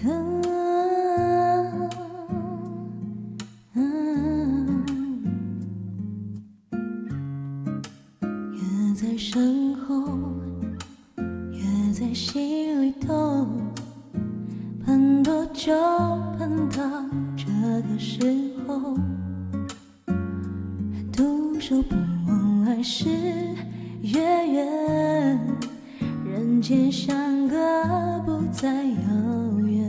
越在身后，越在心里头，盼多久，盼到这个时候，独守不忘来时月圆，人间相隔不再遥远。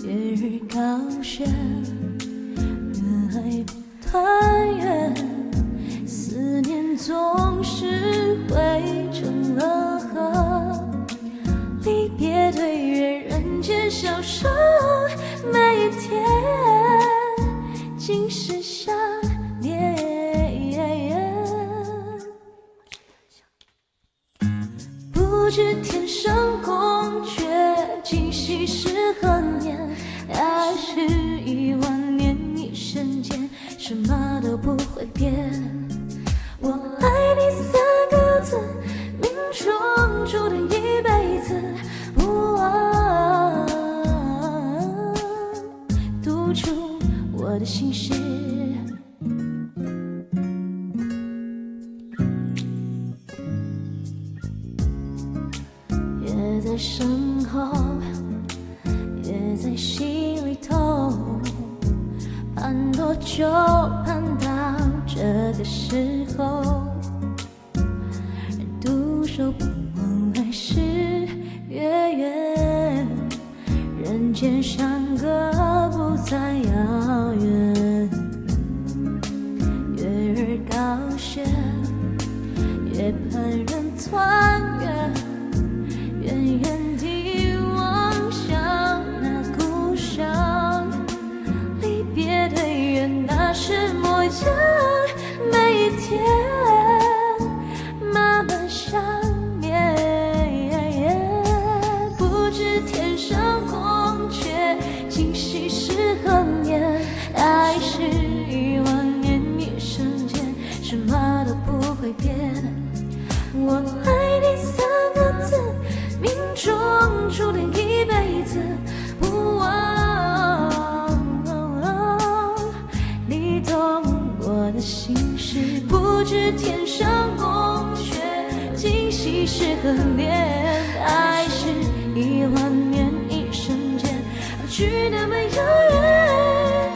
月日高悬，人海不团圆，思念总是汇成了河，离别对月，人间消瘦，每一天尽是想念。不知天上宫阙，今夕是何年？爱是10000年，一瞬间，什么都不会变。我爱你3个字，命中注定一辈子，不忘读出我的心事。越在身后，越在心里头，盼多久，盼到这个时候，独守不忘来时月圆，人间相隔不再遥远。月儿高悬，越盼人团圆，远远地望向那故乡，离别对月那时模样，每一天慢慢想念。不知天上宫阙，今夕是何年？爱是10000年，一瞬间，什么都不会变。我爱你3个字，命中注定一辈子，不忘。你懂我的心事，不知天上宫阙，今夕是何年？爱是10000年，一瞬间，去那么遥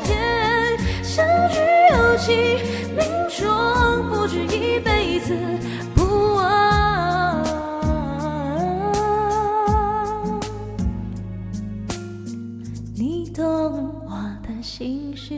远，相聚有期，命中不止一辈子，不忘。你懂我的心事。